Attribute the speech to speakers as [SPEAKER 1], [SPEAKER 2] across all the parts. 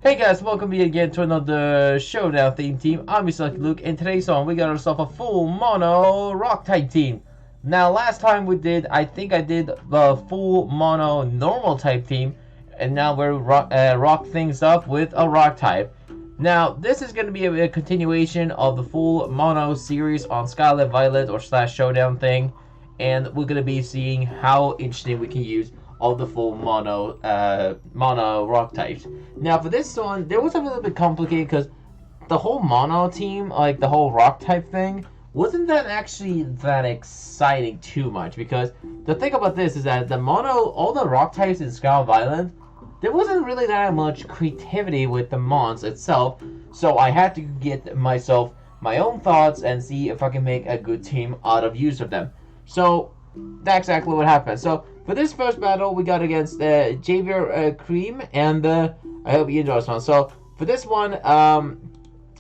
[SPEAKER 1] Hey guys, welcome again to another Showdown theme team. I'm your Lucky Luke, and today's on we got ourselves a full mono rock type team. Now, last time we did, I think I did the full mono normal type team, and now we're rock things up with a rock type. Now, this is going to be a continuation of the full mono series on Scarlet Violet or slash Showdown thing, and we're going to be seeing how interesting we can use all the full mono rock types. Now for this one, there was a little bit complicated because the whole mono team, like the whole rock type thing, wasn't that actually that exciting too much. Because the thing about this is that the mono, all the rock types in Scarlet Violet, there wasn't really that much creativity with the mons itself. So I had to get myself my own thoughts and see if I can make a good team out of use of them. So that's exactly what happened. So for this first battle, we got against Javier Cream, and I hope you enjoy this one. So for this one, yeah,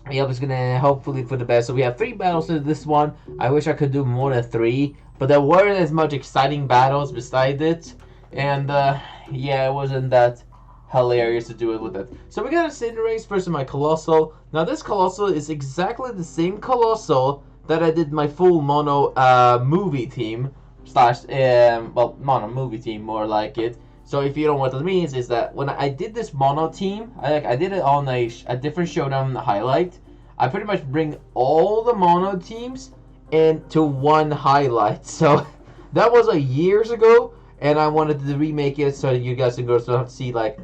[SPEAKER 1] it's gonna hopefully for the best. So we have 3 battles in this one. I wish I could do more than 3, but there weren't as much exciting battles beside it, and yeah, it wasn't that hilarious to do it with it. So we got a Cinderace versus my Coalossal. Now this Coalossal is exactly the same Coalossal that I did my full mono movie team slash well, mono movie team, more like it. So if you don't know what that means, is that when I did this mono team, I did it on a different Showdown highlight. I pretty much bring all the mono teams into one highlight. So that was years ago, and I wanted to remake it so you guys can go to see like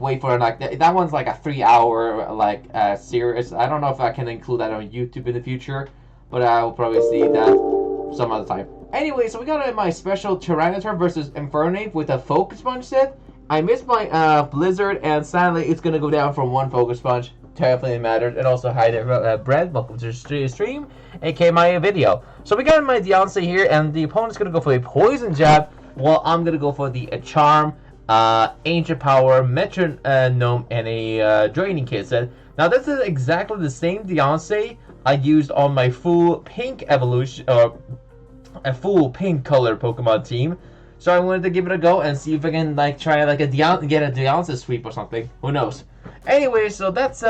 [SPEAKER 1] wait for it, like that one's like a 3-hour like series. I don't know if I can include that on YouTube in the future, but I will probably see that some other time. Anyway, so we got my special Tyranitar versus Infernape with a Focus Punch set. I missed my Blizzard, and sadly it's going to go down from 1 Focus Punch. Definitely mattered. And also, hi there, Brad. Welcome to the stream, aka my video. So we got my Diancie here, and the opponent's going to go for a Poison Jab, while I'm going to go for the Charm, Ancient Power, Metronome, and a Draining Kit set. Now, this is exactly the same Diancie I used on my full pink evolution, a full pink color Pokemon team. So I wanted to give it a go and see if I can like try like get a Diancie sweep or something. Who knows? Anyway, so that's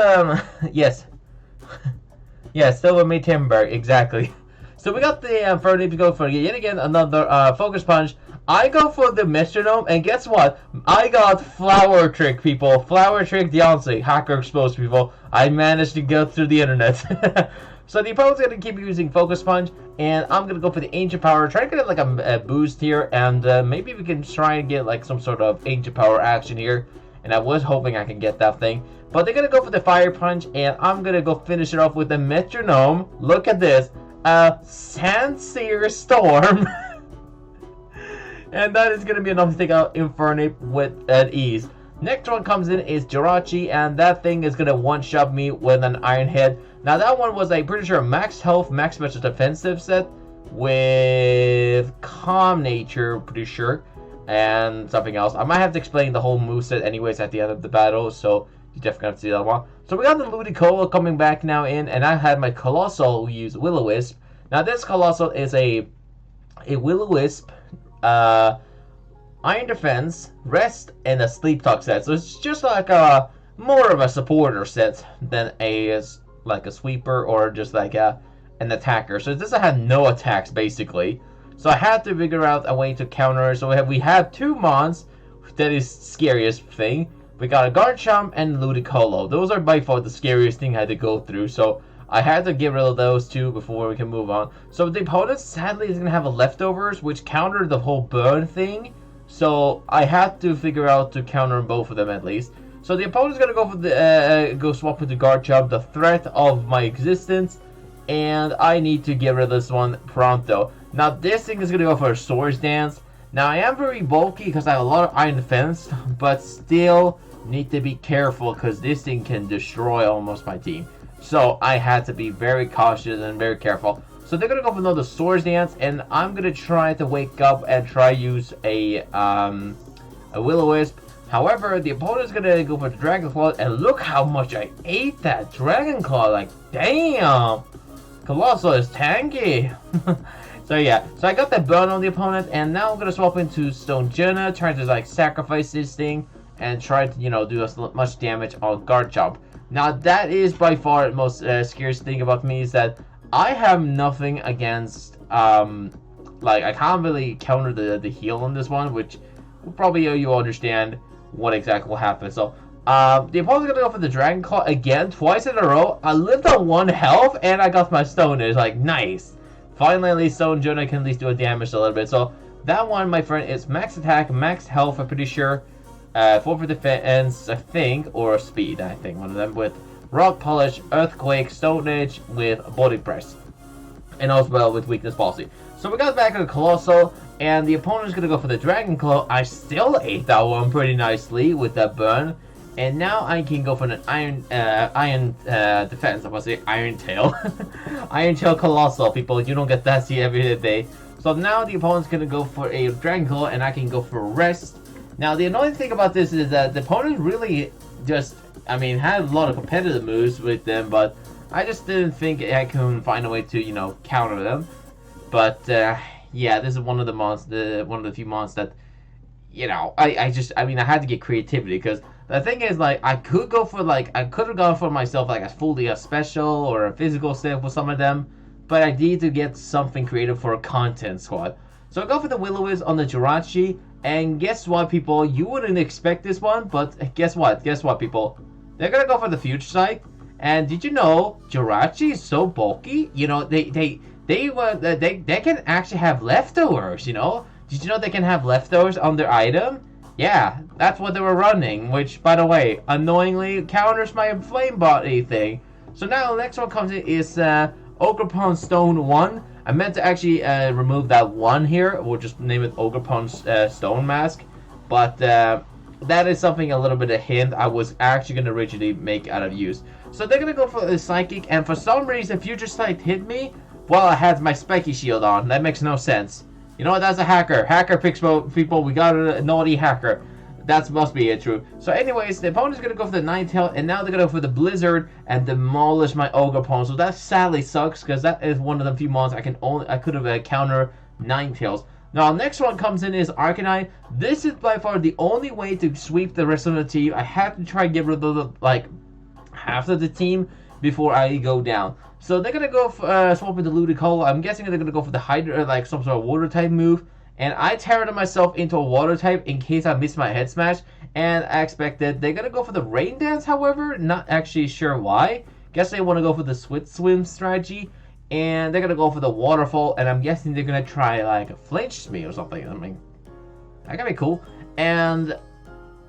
[SPEAKER 1] yes. Yeah, still with me Timber, exactly. So we got the Infernape to go for yet again another Focus Punch. I go for the Metronome, and guess what? I got Flower Trick, people. Flower Trick Diancie. Hacker exposed, people. I managed to go through the internet. So the opponent's going to keep using Focus Punch, and I'm going to go for the Ancient Power. Try to get like a boost here, and maybe we can try and get like some sort of Ancient Power action here. And I was hoping I can get that thing. But they're going to go for the Fire Punch, and I'm going to go finish it off with the Metronome. Look at this. Sincere Storm. And that is going to be enough to take out Infernape with at ease. Next one comes in is Jirachi, and that thing is going to one-shot me with an Iron Head. Now that one was, I'm pretty sure, max health, max special defensive set with Calm Nature, pretty sure, and something else. I might have to explain the whole moveset anyways at the end of the battle, so you definitely have to see that one. So we got the Ludicolo coming back now in, and I had my Coalossal use Will-O-Wisp. Now this Coalossal is a Will-O-Wisp, Iron Defense, Rest, and a Sleep Talk set. So it's just like a more of a supporter set than a like a sweeper or just like an attacker. So it doesn't have no attacks basically. So I had to figure out a way to counter. So we have 2 mons. That is scariest thing. We got a Garchomp and Ludicolo. Those are by far the scariest thing I had to go through. So I had to get rid of those 2 before we can move on. So the opponent sadly is gonna have a leftovers, which counter the whole burn thing. So I had to figure out to counter both of them at least. So the opponent's gonna go for the go swap with the Garchomp, the threat of my existence, and I need to get rid of this one pronto. Now this thing is gonna go for a Swords Dance. Now I am very bulky because I have a lot of Iron Defense, but still need to be careful because this thing can destroy almost my team. So I had to be very cautious and very careful. So they're gonna go for another Swords Dance, and I'm gonna try to wake up and try use a Will-O-Wisp. However, the opponent's gonna go for the Dragon Claw, and look how much I ate that Dragon Claw. Like, damn! Coalossal is tanky. So yeah, so I got that burn on the opponent, and now I'm gonna swap into Stonjourner, trying to like sacrifice this thing, and try to, you know, do as much damage on Garchomp. Now, that is by far the most scariest thing about me, is that I have nothing against, like, I can't really counter the heal on this one, which will probably you understand what exactly will happen. So, the opponent's gonna go for the Dragon Claw again, twice in a row. I lived on 1 health, and I got my Stone. It's like, nice. Finally, at least Stonjourner can at least do a damage a little bit. So, that one, my friend, is max attack, max health, I'm pretty sure. 4 for defense, I think, or speed, I think, one of them, with Rock Polish, Earthquake, Stone Edge, with Body Press. And also well with Weakness Policy. So we got back to the Coalossal, and the opponent is going to go for the Dragon Claw. I still ate that one pretty nicely with that burn. And now I can go for an Iron Defense. I was going to say Iron Tail. Iron Tail Coalossal, people. You don't get that see every day. So now the opponent's going to go for a Dragon Claw, and I can go for Rest. Now the annoying thing about this is that the opponent really just, I mean, had a lot of competitive moves with them, but I just didn't think I could find a way to, you know, counter them. But yeah, this is one of the few monsters that, you know, I had to get creativity, because the thing is, like, I could go for, like, I could have gone for myself like a special or a physical set for some of them, but I need to get something creative for a content squad. So I go for the Will-O-Wisp on the Jirachi, and guess what, people? You wouldn't expect this one, but guess what? Guess what, people? They're gonna go for the Future Sight. And did you know Jirachi is so bulky? You know, they can actually have leftovers, you know? Did you know they can have leftovers on their item? Yeah, that's what they were running, which, by the way, annoyingly counters my flame body thing. So now the next one comes in is Ogerpon-Stone 1. I meant to actually remove that 1 here. We'll just name it Ogerpon-Stone Mask. But that is something, a little bit of hint I was actually going to originally make out of use. So they're going to go for the Psychic, and for some reason Future Sight hit me while I had my Spiky Shield on. That makes no sense. You know what, that's a hacker. Hacker picks people, we got a naughty hacker. That must be it, true. So anyways, the opponent's going to go for the Ninetale, and now they're going to go for the Blizzard and demolish my Ogerpon. So that sadly sucks, because that is one of the few mons I could have counter Ninetales. Now, next one comes in is Arcanine. This is by far the only way to sweep the rest of the team. I have to try and get rid of the, like, half of the team before I go down. So they're gonna go for swap with the Ludicolo. I'm guessing they're gonna go for the Hydra, like some sort of water type move. And I teared myself into a water type in case I missed my head smash. And I expected they're gonna go for the Rain Dance, however, not actually sure why. Guess they want to go for the Swim strategy. And they're gonna go for the Waterfall, and I'm guessing they're gonna try like flinch me or something. I mean, that could be cool. And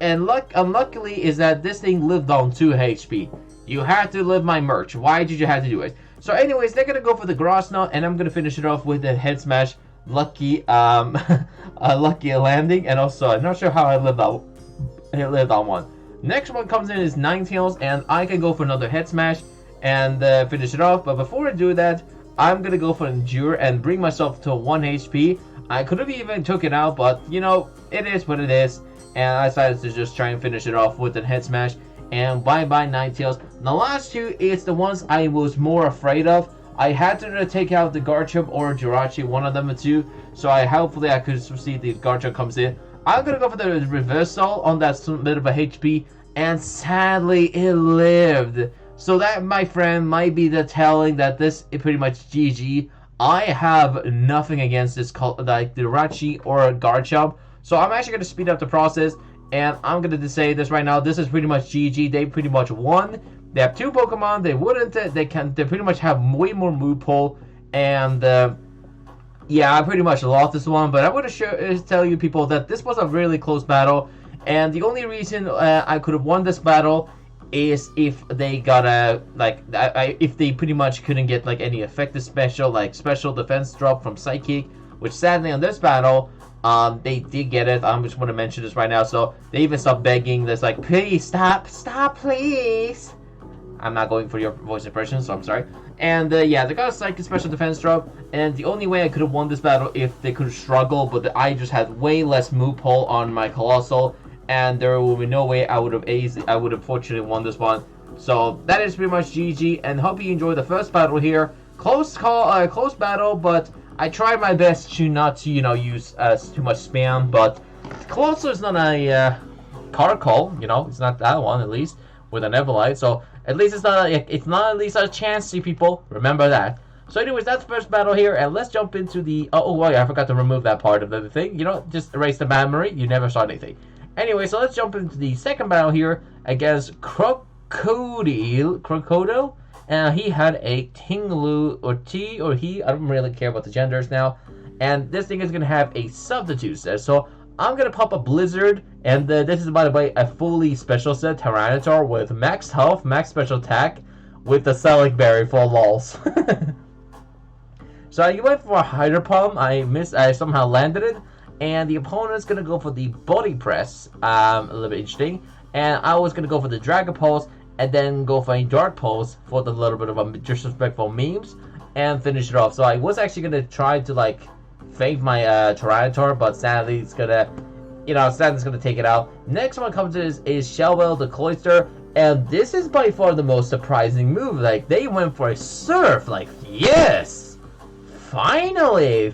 [SPEAKER 1] unluckily is that this thing lived on 2 HP. You had to live my merch. Why did you have to do it? So anyways, they're gonna go for the Grossnut, and I'm gonna finish it off with the Head Smash. Lucky lucky landing, and also I'm not sure how I lived on one. Next one comes in is Ninetales, and I can go for another Head Smash and finish it off. But before I do that, I'm gonna go for Endure and bring myself to 1 HP. I could have even took it out, but you know, it is what it is. And I decided to just try and finish it off with a Head Smash. And bye-bye Ninetales. The last two is the ones I was more afraid of. I had to take out the Garchomp or Jirachi, one of them two. So hopefully I could see the Garchomp comes in. I'm gonna go for the Reversal on that bit of a HP. And sadly, it lived. So that, my friend, might be the telling that this is pretty much GG. I have nothing against this, like Jirachi or Garchomp. So I'm actually going to speed up the process, and I'm going to say this right now. This is pretty much GG. They pretty much won. They have 2 Pokemon. They pretty much have way more move pool. And yeah, I pretty much lost this one. But I want to tell you people that this was a really close battle. And the only reason I could have won this battle is if they got if they pretty much couldn't get like any effective special, like special defense drop from Psychic, which sadly on this battle, they did get it. I just want to mention this right now. So they even stopped begging. That's like, please stop, please. I'm not going for your voice impression, so I'm sorry. And yeah, they got a Psychic special defense drop, and the only way I could have won this battle if they could struggle, but I just had way less move pull on my Coalossal, and there will be no way I would have fortunately won this one. So that is pretty much GG, and hope you enjoyed the first battle here. Close battle, but I tried my best to not to use too much spam. But Coalossal is not a Caracol, you know, it's not that one at least, with an Evolite, so at least it's not at least a chance, see people, remember that. So anyways, that's the first battle here, and let's jump into the, I forgot to remove that part of the thing, you know, just erase the memory, you never saw anything. Anyway, so let's jump into the second battle here against Crocodile, and he had a Tinglu, or T, or he, I don't really care about the genders now, and this thing is going to have a substitute set, so I'm going to pop a Blizzard, and this is, by the way, a fully special set Tyranitar with max health, max special attack, with the Selic Berry for lols. So I went for a Hydro Pump, I somehow landed it, and the opponent's going to go for the Body Press, a little bit interesting, and I was going to go for the Dragon Pulse, and then go for a Dark Pulse for the little bit of a disrespectful memes, and finish it off. So I was actually going to try to, like, fake my Tyranitar, but sadly it's going to, you know, sadly it's going to take it out. Next one comes is Shellwell the Cloister, and this is by far the most surprising move. Like, they went for a Surf, like, yes! Finally,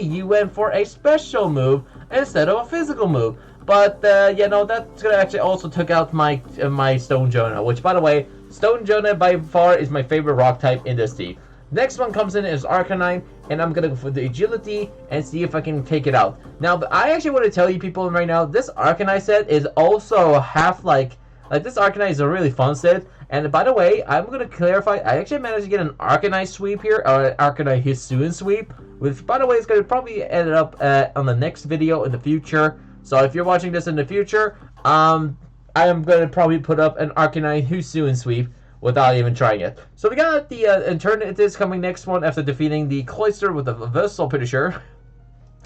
[SPEAKER 1] you went for a special move instead of a physical move. But, you know, that's going to actually also took out my Stonjourner, which, by the way, Stonjourner by far is my favorite rock type in this team. Next one comes in is Arcanine, and I'm going to go for the Agility and see if I can take it out. Now, I actually want to tell you people right now, this Arcanine set is also half like this Arcanine is a really fun set. And by the way, I'm going to clarify, I actually managed to get an Arcanine sweep here, or an Arcanine-Hisui sweep, which, by the way, is going to probably end up on the next video in the future. So if you're watching this in the future, I am going to probably put up an Arcanine-Hisui sweep without even trying it. So we got the Eternatus coming next one after defeating the Cloister with a Versal, pretty sure.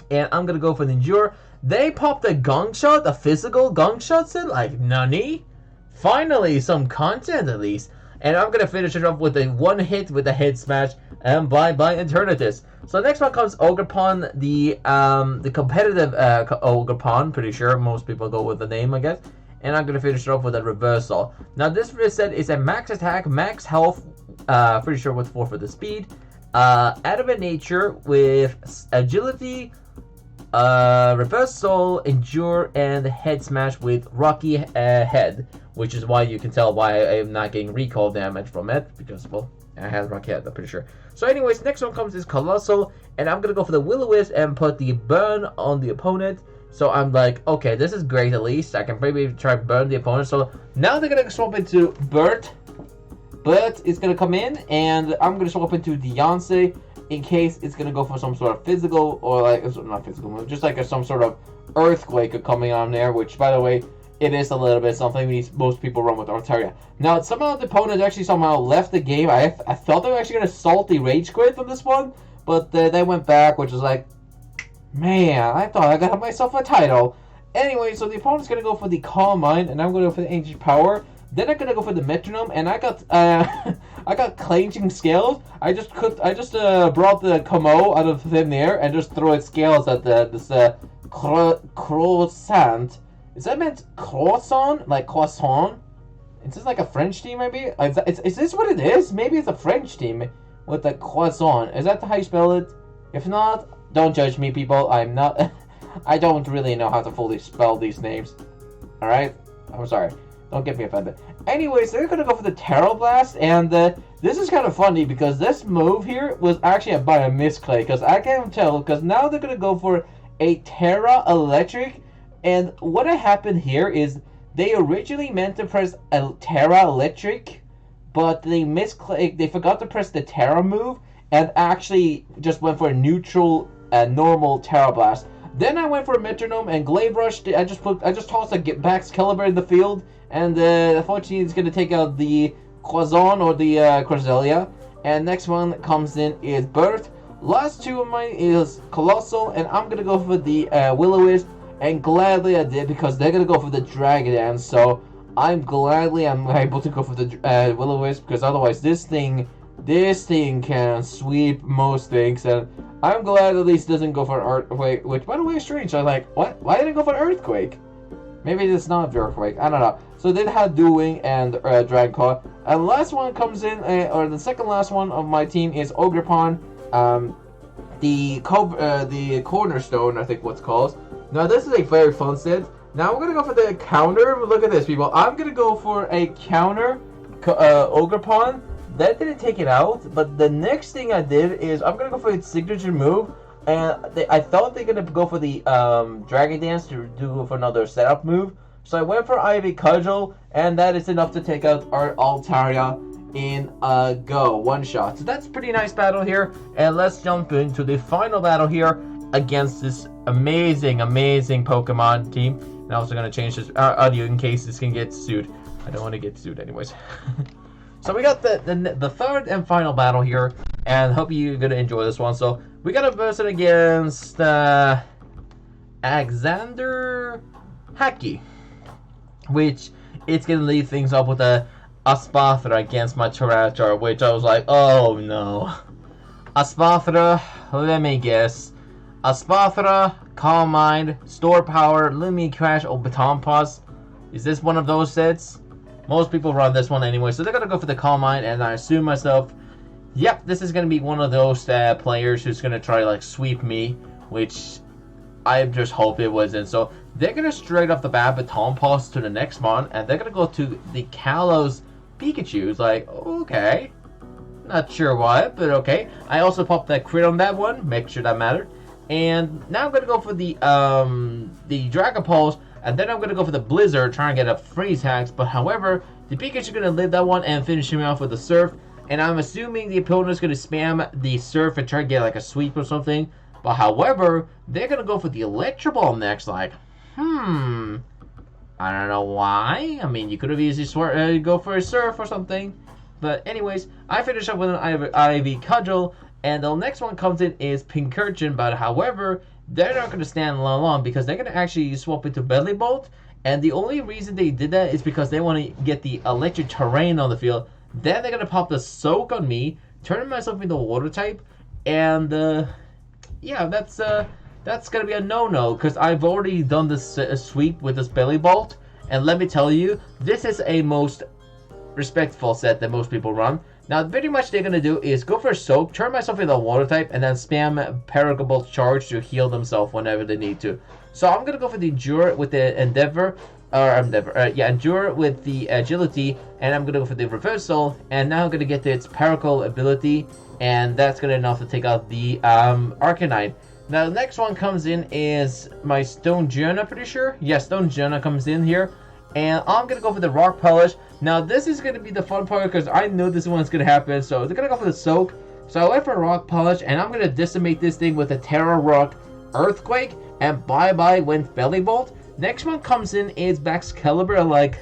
[SPEAKER 1] And I'm going to go for the Endure. They popped a Gong Shot, a physical Gong Shot set, like, nani? Finally, some content at least. And I'm going to finish it off with a one hit with a head smash, and bye Eternatus. So next one comes Ogerpon, the competitive Ogerpon, pretty sure most people go with the name, I guess. And I'm going to finish it off with a Reversal. Now this set is a max attack, max health, pretty sure with 4 for the speed, Adamant Nature with Agility, Reversal, Endure, and Head Smash with Rocky Head, which is why you can tell why I am not getting recall damage from it, because, well, I have Rocky Head, I'm pretty sure. So anyways, next one comes is Coalossal, and I'm going to go for the Will-O-Wisp and put the Burn on the opponent. So I'm like, okay, this is great at least. I can maybe try to burn the opponent. So now they're going to swap into Bert. Bert is going to come in, and I'm going to swap into Diancie in case it's going to go for some sort of physical, or like, not physical move, just like some sort of Earthquake coming on there, which, by the way, it is a little bit something most people run with Altaria. Now, somehow the opponent actually somehow left the game. I thought they were actually going to salty Rage Quit on this one, but they went back, which is like, man, I thought I got myself a title. Anyway, so the opponent's going to go for the Calm Mind, and I'm going to go for the Ancient Power. Then I'm going to go for the Metronome, and I got Clenching Scales. I just brought the Como out of thin air and just threw its scales at this croissant. Is that meant croissant? Like croissant? Is this like a French team, maybe? Is this what it is? Maybe it's a French team with the croissant. Is that how you spell it? If not, don't judge me, people. I'm not... I don't really know how to fully spell these names. Alright? I'm sorry. Don't get me offended. Anyways, they're going to go for the Terra Blast, and this is kind of funny because this move here was actually by a misclick, because I can't tell, because now they're going to go for a Terra Electric, and what happened here is they originally meant to press a Terra Electric, but they misclicked, they forgot to press the Terra move, and actually just went for a neutral, normal Terra Blast. Then I went for a Metronome and Glaive Rush. I just tossed a Bax Caliber in the field, and unfortunately it's going to take out the Croissant or the Corselia. And next one that comes in is Bert. Last two of mine is Coalossal, and I'm going to go for the Will-O-Wisp, and gladly I did because they're going to go for the Dragon Dance. So I'm able to go for the Will-O-Wisp, because otherwise this thing can sweep most things, and I'm glad at least it doesn't go for an Earthquake, which, by the way, is strange. I was like, what? Why didn't it go for an Earthquake? Maybe it's not an Earthquake. I don't know. So they had Dual Wing and Dragon Claw. And last one comes in, or the second last one of my team is Ogerpon, the Cornerstone, I think what's called. Now, this is a very fun set. Now we're gonna go for the counter. Look at this, people. I'm gonna go for a counter Ogerpon. That didn't take it out, but the next thing I did is I'm gonna go for its signature move, and I thought they're gonna go for the Dragon Dance to do for another setup move. So I went for Ivy Cudgel, and that is enough to take out our Altaria in a go, one shot. So that's a pretty nice battle here, and let's jump into the final battle here against this amazing Pokemon team. And I'm also gonna change this audio in case this can get sued. I don't want to get sued anyways. So we got the third and final battle here, and hope you're gonna enjoy this one. So we got a person against Alexander Hacky, which it's gonna leave things up with a Spathra against my Tyranitar, which I was like, oh no. Spathra, let me guess. Spathra, Calm Mind, Store Power, Lumi Crash, or Baton Pass. Is this one of those sets? Most people run this one anyway, so they're gonna go for the Calm Mind, and I assume myself, yep, this is gonna be one of those players who's gonna try like sweep me, which I just hope it wasn't. So they're gonna straight off the bat Baton Pass to the next one, and they're gonna go to the Kalos Pikachu. It's like, okay, not sure why, but okay. I also popped that crit on that one, make sure that mattered. And now I'm gonna go for the Dragon Pulse. And then I'm going to go for the Blizzard, trying to get a freeze hacks. But however, the Pikachu going to live that one and finish him off with the Surf. And I'm assuming the opponent is going to spam the Surf and try to get like a sweep or something. But however, they're going to go for the Electro Ball next. Like, I don't know why. I mean, you could have easily go for a Surf or something. But anyways, I finish up with an Ivy Cudgel. And the next one comes in is Pincurchin. But however, they're not going to stand long because they're going to actually swap into Belly Bolt. And the only reason they did that is because they want to get the electric terrain on the field. Then they're going to pop the Soak on me, turn myself into a water type. And yeah, that's going to be a no-no because I've already done this sweep with this Belly Bolt. And let me tell you, this is a most respectful set that most people run. Now, pretty much they're going to do is go for a Soak, turn myself into a Water type, and then spam Paragobolt Charge to heal themselves whenever they need to. So I'm going to go for the Endure with the Endure with the Agility, and I'm going to go for the Reversal, and now I'm going to get its Paracle ability, and that's going to enough to take out the Arcanine. Now, the next one comes in is my Stonjourner, pretty sure. Yeah, Stonjourner comes in here. And I'm going to go for the Rock Polish. Now, this is going to be the fun part because I know this one's going to happen. So, they're going to go for the Soak. So, I went for Rock Polish. And I'm going to decimate this thing with a Terra Rock Earthquake. And bye-bye went Belly Bolt. Next one comes in is Baxcalibur. Like,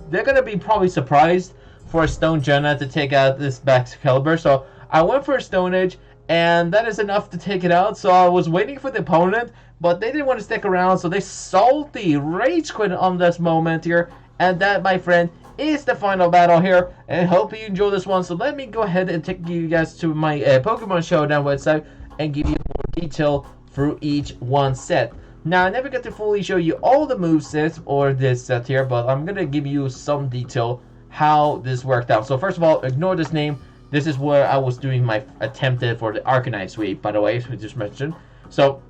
[SPEAKER 1] they're going to be probably surprised for a Stonjourner to take out this Baxcalibur. So, I went for a Stone Edge. And that is enough to take it out. So, I was waiting for the opponent. But they didn't want to stick around, so they salty rage quit on this moment here. And that, my friend, is the final battle here. And I hope you enjoy this one. So let me go ahead and take you guys to my Pokemon Showdown website and give you more detail through each one set. Now, I never get to fully show you all the movesets or this set here, but I'm going to give you some detail how this worked out. So first of all, ignore this name. This is where I was doing my attempted for the Arcanine-Hisui, by the way, as we just mentioned. So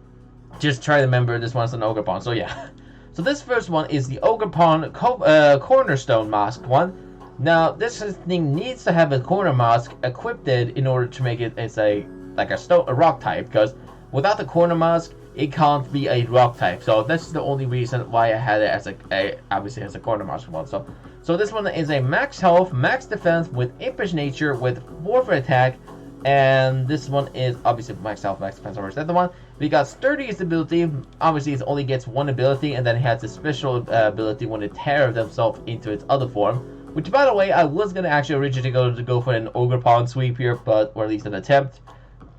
[SPEAKER 1] just try to remember this one's an Ogerpon. So yeah. So this first one is the Ogerpon-Cornerstone mask one. Now this thing needs to have a corner mask equipped in order to make it as a rock type, because without the corner mask it can't be a rock type. So that's the only reason why I had it as obviously as a corner mask one. So this one is a max health, max defense with impish nature with warfare attack. And this one is obviously max health, max defense over the other one. We got Sturdy's ability. Obviously, it only gets one ability, and then it has a special ability when it tears themselves into its other form. Which, by the way, I was gonna actually originally go for an Ogerpon sweep here, or at least an attempt.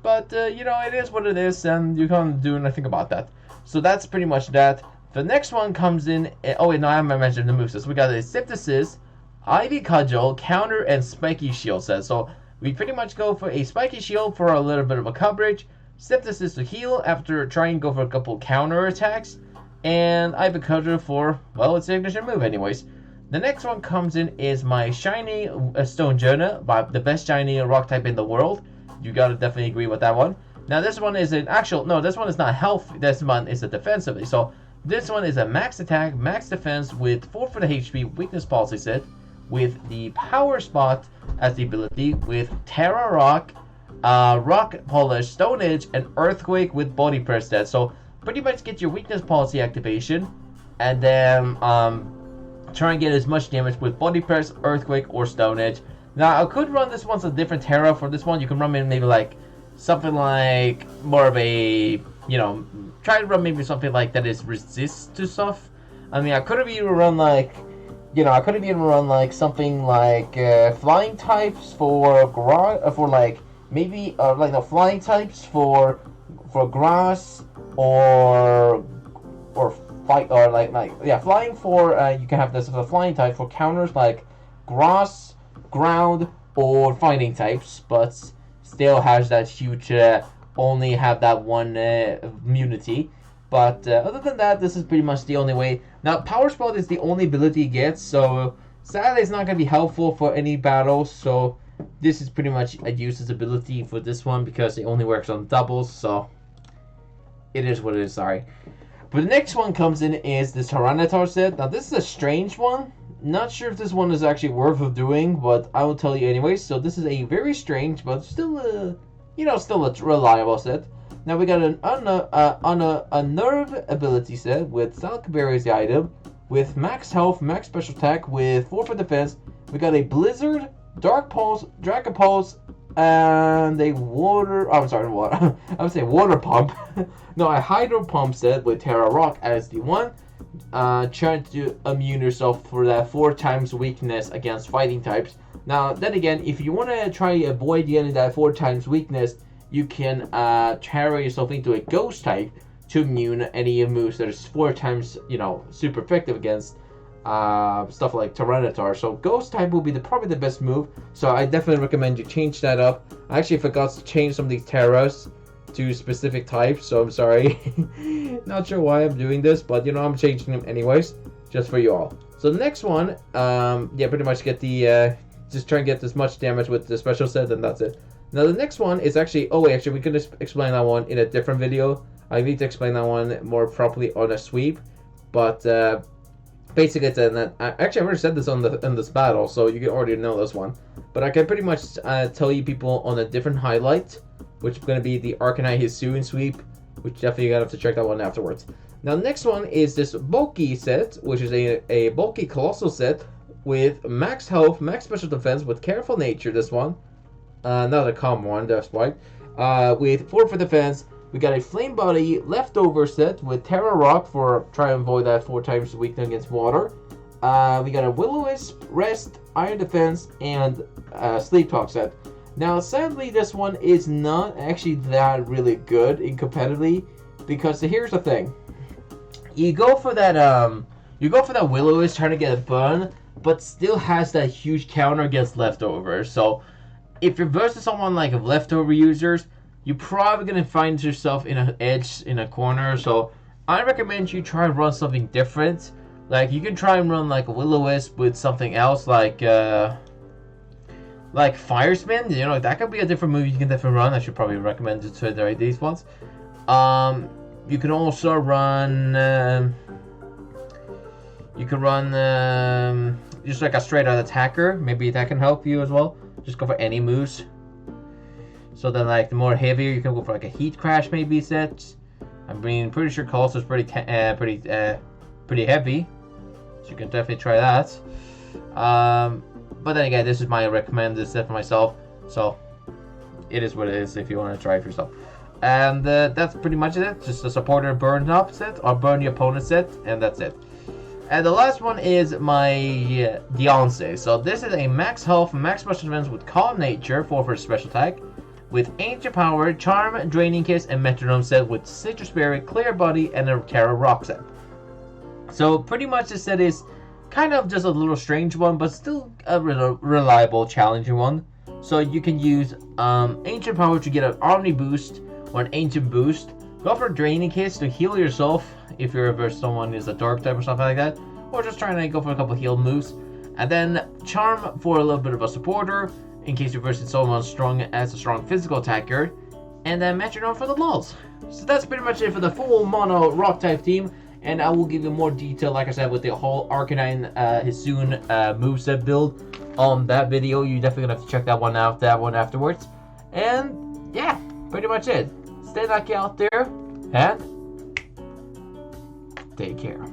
[SPEAKER 1] But you know, it is what it is, and you can't do anything about that. So that's pretty much that. The next one comes in. Oh wait, no, I haven't mentioned the moves. So we got a Synthesis, Ivy Cudgel, Counter, and Spiky Shield set. So we pretty much go for a Spiky Shield for a little bit of a coverage, Synthesis to heal after trying to go for a couple counter attacks, and Ivy Cudgel for, well, its signature move anyways. The next one comes in is my shiny Stonjourner, the best shiny rock type in the world. You gotta definitely agree with that one. Now this one is an actual, no, this one is not health, this one is a defensively. So This one is a max attack, max defense with 4 for the HP weakness policy set, with the power spot as the ability, with Terra Rock, Rock Polish, Stone Edge, and Earthquake with body press stat. So pretty much get your weakness policy activation, and then try and get as much damage with body press, Earthquake, or Stone Edge. Now I could run this one as a different Terra. For this one, you can run maybe like something like more of a, try to run maybe something like that is resist to stuff. I mean, I could have even run like, something like flying types for like maybe like the flying types for grass or fight or flying for you can have this as a flying type for counters like grass, ground, or fighting types, but still has that huge only have that one immunity. But other than that, this is pretty much the only way. Now, Power Spot is the only ability he gets, so sadly it's not going to be helpful for any battles. So this is pretty much a useless ability for this one because it only works on doubles, so it is what it is, sorry. But the next one comes in is this Tyranitar set. Now, this is a strange one. Not sure if this one is actually worth of doing, but I will tell you anyway. So this is a very strange, but still a reliable set. Now we got a nerve ability set with Salcaberry as the item, with max health, max special attack, with 4 for defense. We got a Blizzard, Dark Pulse, Dragon Pulse, and a water. Oh, I'm sorry, water. I would say water pump. No, a Hydro Pump set with Terra Rock as the one. Trying to immune yourself for that 4 times weakness against fighting types. Now, then again, if you want to try avoid getting that 4 times weakness, you can carry yourself into a ghost type to immune any moves that is 4 times, super effective against stuff like Tyranitar. So ghost type will be probably the best move. So I definitely recommend you change that up. I actually forgot to change some of these Terras to specific types, so I'm sorry. Not sure why I'm doing this, but I'm changing them anyways, just for you all. So the next one, pretty much get the just try and get as much damage with the special set, and that's it. Now the next one is actually, we could just explain that one in a different video. I need to explain that one more properly on a sweep, but basically it's actually I've already said this on this battle, so you can already know this one. But I can pretty much tell you people on a different highlight, which is going to be the Arcanine-Hisui sweep, which definitely you're going to have to check that one afterwards. Now, the next one is this bulky set, which is a bulky Coalossal set with max health, max special defense with careful nature, this one. Not a common one, that's right. With 4 for defense, we got a flame body leftover set with Terra Rock for try and avoid that 4 times weakness against water. We got a Will-O-Wisp, Rest, Iron Defense, and Sleep Talk set. Now, sadly, this one is not actually that really good in competitively, because here's the thing: you go for that Will-O-Wisp trying to get a burn, but still has that huge counter against leftovers. So, if you're versus someone like leftover users, you're probably gonna find yourself in an edge in a corner. So, I recommend you try and run something different. Like you can try and run like a Will-O-Wisp with something else, like Fire Spin, that could be a different move you can definitely run. I should probably recommend it to these ones. You can also run, just like a straight out attacker. Maybe that can help you as well. Just go for any moves. So then, like the more heavier, you can go for like a Heat Crash maybe set. I mean, pretty sure Coalossal is pretty heavy, so you can definitely try that. But then again, this is my recommended set for myself, so it is what it is if you want to try it for yourself. And that's pretty much it. Just a supporter burn up set, or burn your opponent set, and that's it. And the last one is my Diancie. So this is a max health, max special defense with Calm Nature, 4 for special attack, with Ancient Power, Charm, Draining Kiss, and Metronome set with Citrus Berry, Clear Body, and a Terra Rock set. So pretty much this set is kind of just a little strange one, but still a reliable, challenging one. So you can use Ancient Power to get an Omni boost or an Ancient boost. Go for Draining Kiss to heal yourself if you're versus someone who's a Dark type or something like that. Or just trying to go for a couple heal moves. And then Charm for a little bit of a supporter in case you're versus someone strong as a strong physical attacker. And then Metronome for the lulls. So that's pretty much it for the full mono rock type team. and I will give you more detail, like I said, with the whole Arcanine-Hisui moveset build on that video. You're definitely gonna have to check that one out, afterwards. And yeah, pretty much it. Stay lucky out there, and take care.